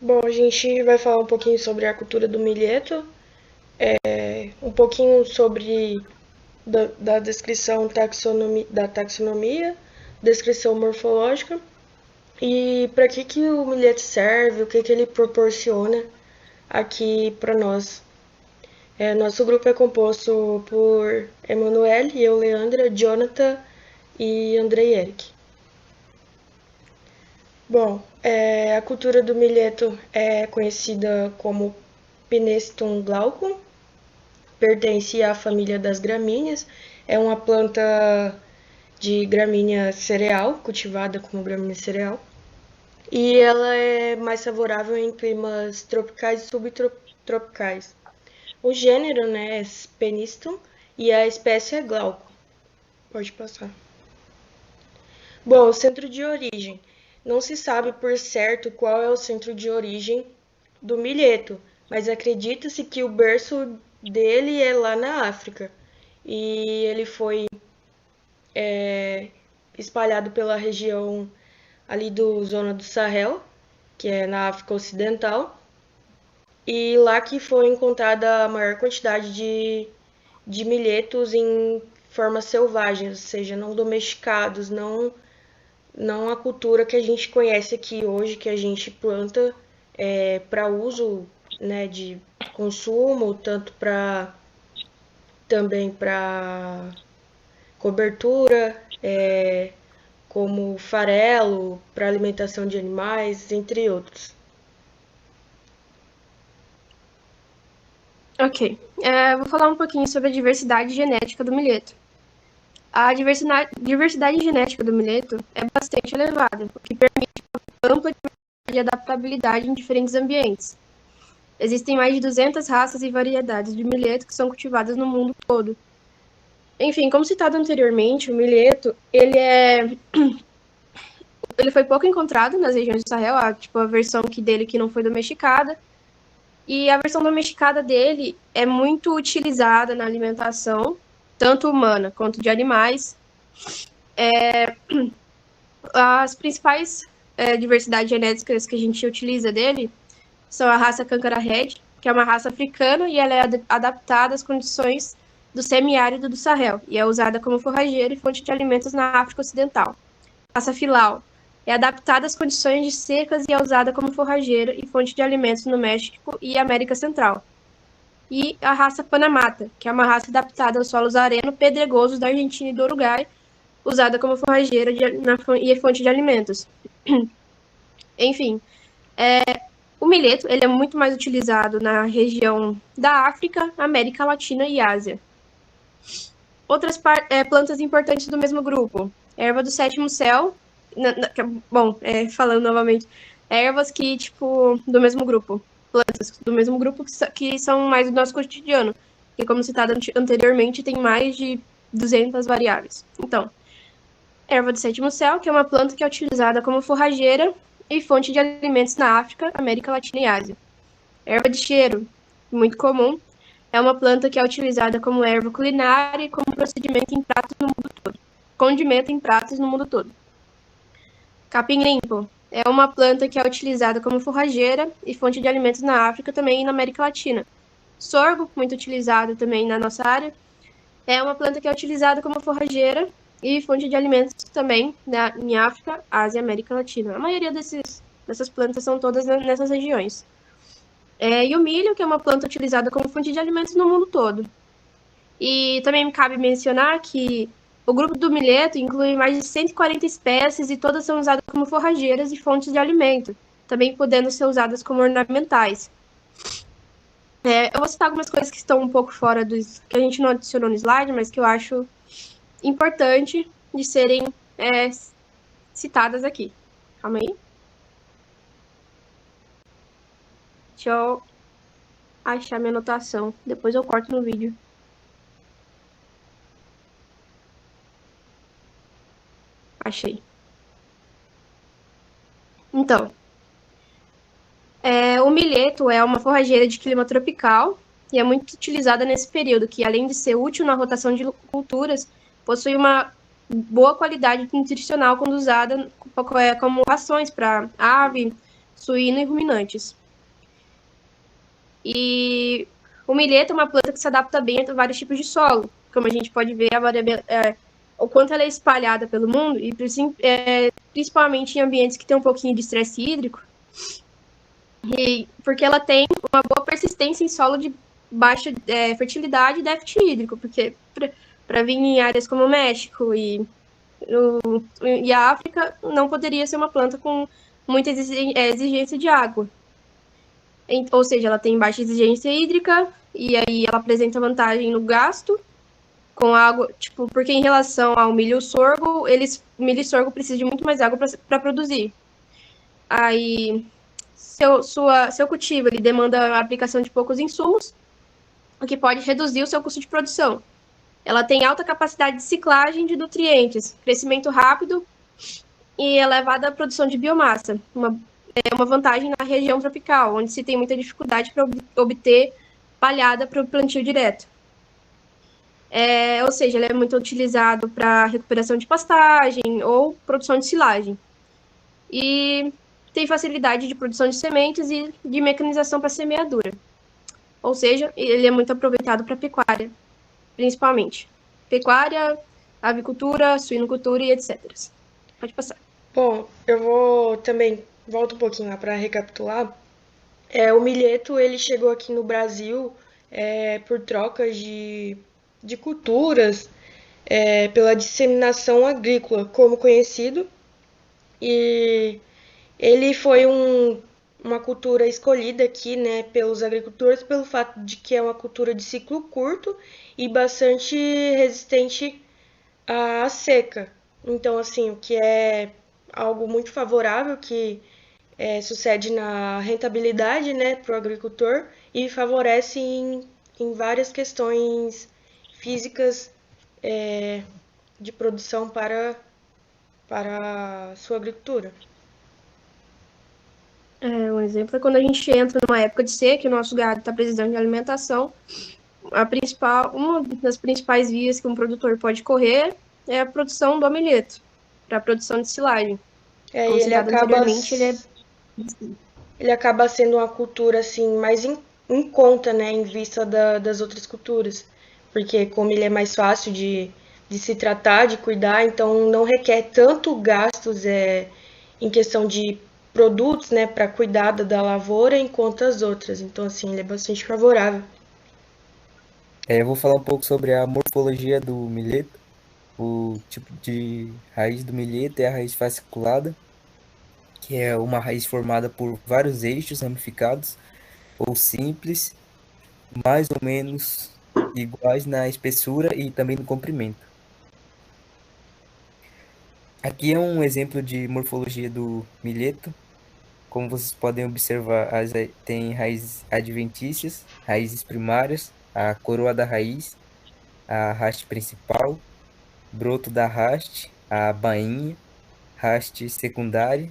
Bom, a gente vai falar um pouquinho sobre a cultura do milheto, um pouquinho sobre da descrição da taxonomia, descrição morfológica e para que o milheto serve, o que ele proporciona aqui para nós. Nosso grupo é composto por Emanuele, eu, Leandra, Jonathan e Andrei Eric. Bom, a cultura do milheto é conhecida como Pinestum glaucum, pertence à família das gramíneas, é uma planta de gramínea cereal, cultivada como gramínea cereal, e ela é mais favorável em climas tropicais e subtropicais. O gênero, né, é Penistum e a espécie é Glauco. Pode passar. Bom, o centro de origem. Não se sabe por certo qual é o centro de origem do milheto, mas acredita-se que o berço dele é lá na África. E ele foi espalhado pela região ali do Zona do Sahel, que é na África Ocidental, e lá que foi encontrada a maior quantidade de milhetos em formas selvagens, ou seja, não domesticados, não a cultura que a gente conhece aqui hoje, que a gente planta para uso, né, de consumo, tanto para também para cobertura, como farelo para alimentação de animais, entre outros. Ok. Vou falar um pouquinho sobre a diversidade genética do milheto. A diversidade genética do milheto é bastante elevada, o que permite ampla de adaptabilidade em diferentes ambientes. Existem mais de 200 raças e variedades de milheto que são cultivadas no mundo todo. Enfim, como citado anteriormente, o milheto, ele foi pouco encontrado nas regiões do Sahel, a versão dele que não foi domesticada. E a versão domesticada dele é muito utilizada na alimentação, tanto humana quanto de animais. As principais diversidades genéticas que a gente utiliza dele são a raça Cankara Red, que é uma raça africana e ela é adaptada às condições do semiárido do Sahel e é usada como forrageira e fonte de alimentos na África Ocidental. A raça Filau é adaptada às condições de secas e é usada como forrageira e fonte de alimentos no México e América Central. E a raça Panamata, que é uma raça adaptada aos solos areno-pedregosos da Argentina e do Uruguai, usada como forrageira e fonte de alimentos. Enfim, o milheto ele é muito mais utilizado na região da África, América Latina e Ásia. Outras plantas importantes do mesmo grupo. Erva do sétimo céu. Falando novamente. Ervas que, do mesmo grupo. Plantas do mesmo grupo que são mais do nosso cotidiano. Que, como citado anteriormente, tem mais de 200 variáveis. Então, erva do sétimo céu, que é uma planta que é utilizada como forrageira e fonte de alimentos na África, América Latina e Ásia. Erva de cheiro, muito comum, é uma planta que é utilizada como erva culinária e como procedimento em pratos no mundo todo. Condimento em pratos no mundo todo. Capim limpo é uma planta que é utilizada como forrageira e fonte de alimentos na África também e na América Latina. Sorgo, muito utilizado também na nossa área, é uma planta que é utilizada como forrageira e fonte de alimentos também em África, Ásia e América Latina. A maioria dessas plantas são todas nessas regiões. E o milho, que é uma planta utilizada como fonte de alimentos no mundo todo. E também cabe mencionar que o grupo do milheto inclui mais de 140 espécies e todas são usadas como forrageiras e fontes de alimento, também podendo ser usadas como ornamentais. Eu vou citar algumas coisas que estão um pouco fora dos que a gente não adicionou no slide, mas que eu acho importante de serem citadas aqui. Calma aí. Deixa eu achar minha anotação. Depois eu corto no vídeo. Achei. Então, o milheto é uma forrageira de clima tropical e é muito utilizada nesse período, que além de ser útil na rotação de culturas, possui uma boa qualidade nutricional quando usada como rações para ave, suíno e ruminantes. E o milheto é uma planta que se adapta bem a vários tipos de solo. Como a gente pode ver, o quanto ela é espalhada pelo mundo, e principalmente em ambientes que tem um pouquinho de estresse hídrico, porque ela tem uma boa persistência em solo de baixa fertilidade e déficit hídrico, porque para vir em áreas como o México e a África, não poderia ser uma planta com muita exigência de água. Ou seja, ela tem baixa exigência hídrica e aí ela apresenta vantagem no gasto com água, tipo, porque em relação ao milho e sorgo, milho e sorgo precisam de muito mais água para produzir. Aí, seu cultivo ele demanda a aplicação de poucos insumos, o que pode reduzir o seu custo de produção. Ela tem alta capacidade de ciclagem de nutrientes, crescimento rápido e elevada produção de biomassa, uma vantagem na região tropical, onde se tem muita dificuldade para obter palhada para o plantio direto. Ou seja, ele é muito utilizado para recuperação de pastagem ou produção de silagem. E tem facilidade de produção de sementes e de mecanização para semeadura. Ou seja, ele é muito aproveitado para pecuária, principalmente. Pecuária, avicultura, suinocultura e etc. Pode passar. Bom, eu vou também, volto um pouquinho lá para recapitular. O milheto, ele chegou aqui no Brasil por trocas de culturas, pela disseminação agrícola, como conhecido, e ele foi uma cultura escolhida aqui, né, pelos agricultores pelo fato de que é uma cultura de ciclo curto e bastante resistente à seca. Então, assim, o que é algo muito favorável que sucede na rentabilidade, né, para o agricultor e favorece em várias questões físicas de produção para a sua agricultura. Um exemplo é quando a gente entra numa época de seca, que o nosso gado está precisando de alimentação. Uma das principais vias que um produtor pode correr é a produção do milheto, para a produção de silagem. Como citado anteriormente, ele acaba sendo uma cultura assim mais em conta, né, em vista das outras culturas, porque como ele é mais fácil de se tratar, de cuidar, então não requer tanto gastos em questão de produtos, né, para cuidar da lavoura, enquanto as outras. Então, assim, ele é bastante favorável. Eu vou falar um pouco sobre a morfologia do milheto. O tipo de raiz do milheto é a raiz fasciculada, que é uma raiz formada por vários eixos ramificados ou simples, mais ou menos iguais na espessura e também no comprimento. Aqui é um exemplo de morfologia do milheto. Como vocês podem observar, tem raízes adventícias, raízes primárias, a coroa da raiz, a haste principal, broto da haste, a bainha, haste secundária,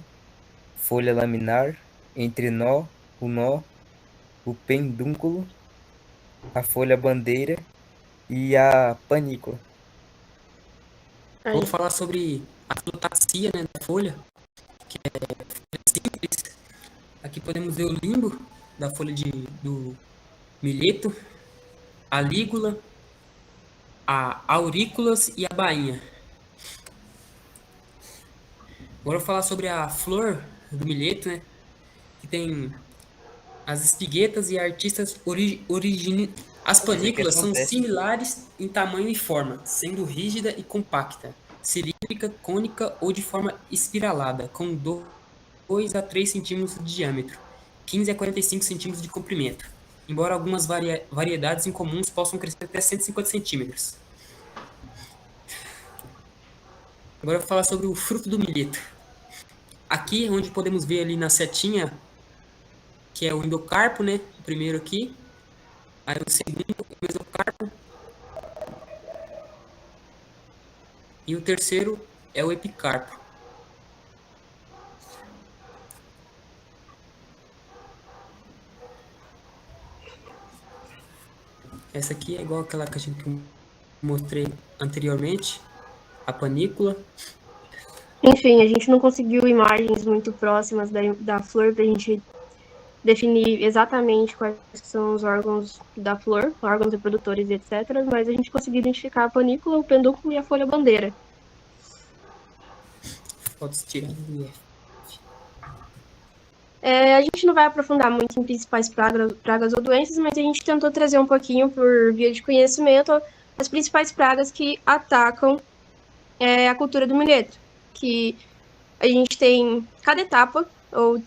folha laminar, entrenó, o nó, o pendúnculo, a folha bandeira e a panícula. Vou falar sobre a flotacia, né, da folha, que é simples. Aqui podemos ver o limbo da folha do milheto, a lígula, a aurículas e a bainha. Agora eu vou falar sobre a flor do milheto, né, que tem as espiguetas e artistas As panículas são similares em tamanho e forma, sendo rígida e compacta, cilíndrica, cônica ou de forma espiralada, com 2 a 3 centímetros de diâmetro, 15 a 45 centímetros de comprimento, embora algumas variedades incomuns possam crescer até 150 centímetros. Agora eu vou falar sobre o fruto do milheto. Aqui, onde podemos ver ali na setinha, que é o endocarpo, né? O primeiro aqui. Aí o segundo, o mesocarpo. E o terceiro é o epicarpo. Essa aqui é igual aquela que eu mostrei anteriormente, a panícula. Enfim, a gente não conseguiu imagens muito próximas da flor para a gente definir exatamente quais são os órgãos da flor, órgãos reprodutores e etc. Mas a gente conseguiu identificar a panícula, o pedúnculo e a folha bandeira. Fotos tiradas do IF. A gente não vai aprofundar muito em principais pragas ou doenças, mas a gente tentou trazer um pouquinho, por via de conhecimento, as principais pragas que atacam a cultura do milheto. Que a gente tem cada etapa,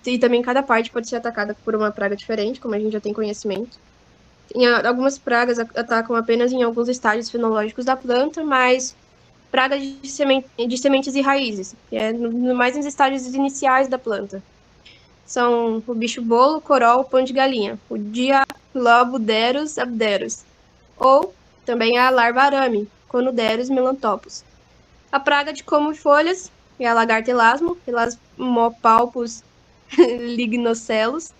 e também cada parte pode ser atacada por uma praga diferente, como a gente já tem conhecimento. Algumas pragas atacam apenas em alguns estágios fenológicos da planta, mas pragas de sementes e raízes, que é mais nos estágios iniciais da planta. São o bicho-bolo, corol, pão de galinha, o Dialoboderus abderus, ou também a larva arame, Conuderus melantopus. A praga de come-folhas é a lagarta elasmo, Elasmopalpus lignocelos.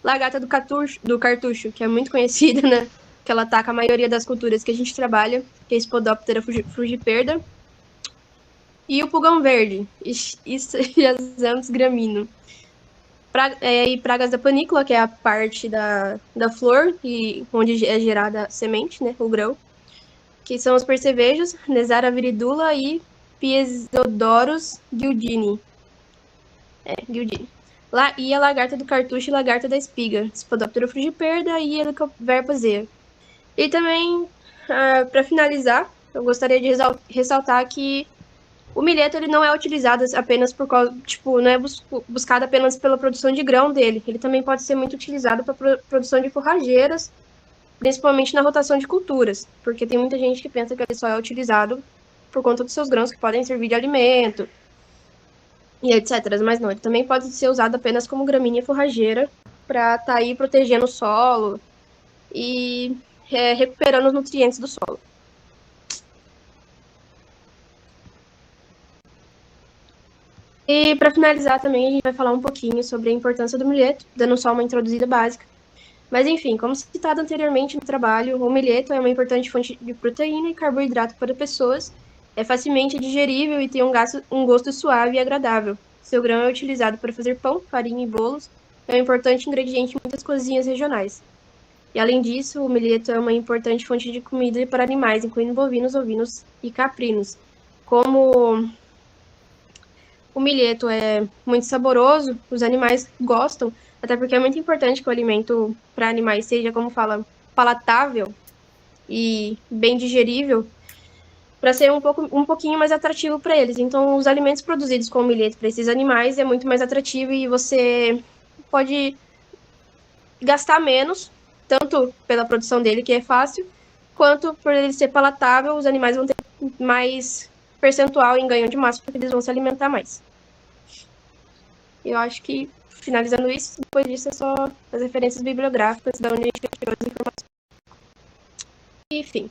Lagarta do cartucho, que é muito conhecida, né? Que ela ataca a maioria das culturas que a gente trabalha, que é a Spodoptera frugiperda. E o pulgão verde, Ischiasanthus gramino. E pragas da panícula, que é a parte da flor, onde é gerada a semente, né? O grão. Que são os percevejos, Nesara viridula e Piezodorus guildini. Guildini. E a lagarta do cartucho e lagarta da espiga, Spodoptera frugiperda e Helicoverpa. E também, para finalizar, eu gostaria de ressaltar que o milheto ele não é utilizado apenas por causa, não é buscado apenas pela produção de grão dele. Ele também pode ser muito utilizado para produção de forrageiras, principalmente na rotação de culturas, porque tem muita gente que pensa que ele só é utilizado por conta dos seus grãos que podem servir de alimento e etc. Mas não, ele também pode ser usado apenas como gramínea forrageira para estar aí protegendo o solo e recuperando os nutrientes do solo. E para finalizar também, a gente vai falar um pouquinho sobre a importância do milheto, dando só uma introduzida básica. Mas enfim, como citado anteriormente no trabalho, o milheto é uma importante fonte de proteína e carboidrato para pessoas, é facilmente digerível e tem um gosto suave e agradável. Seu grão é utilizado para fazer pão, farinha e bolos, é um importante ingrediente em muitas cozinhas regionais. E além disso, o milheto é uma importante fonte de comida para animais, incluindo bovinos, ovinos e caprinos. Como o milheto é muito saboroso, os animais gostam, até porque é muito importante que o alimento para animais seja, como fala, palatável e bem digerível, para ser um pouquinho mais atrativo para eles. Então, os alimentos produzidos com o milheto para esses animais é muito mais atrativo e você pode gastar menos, tanto pela produção dele, que é fácil, quanto por ele ser palatável, os animais vão ter mais percentual em ganho de massa, porque eles vão se alimentar mais. Eu acho que, finalizando isso, depois disso é só as referências bibliográficas, da onde a gente tirou as informações. Enfim.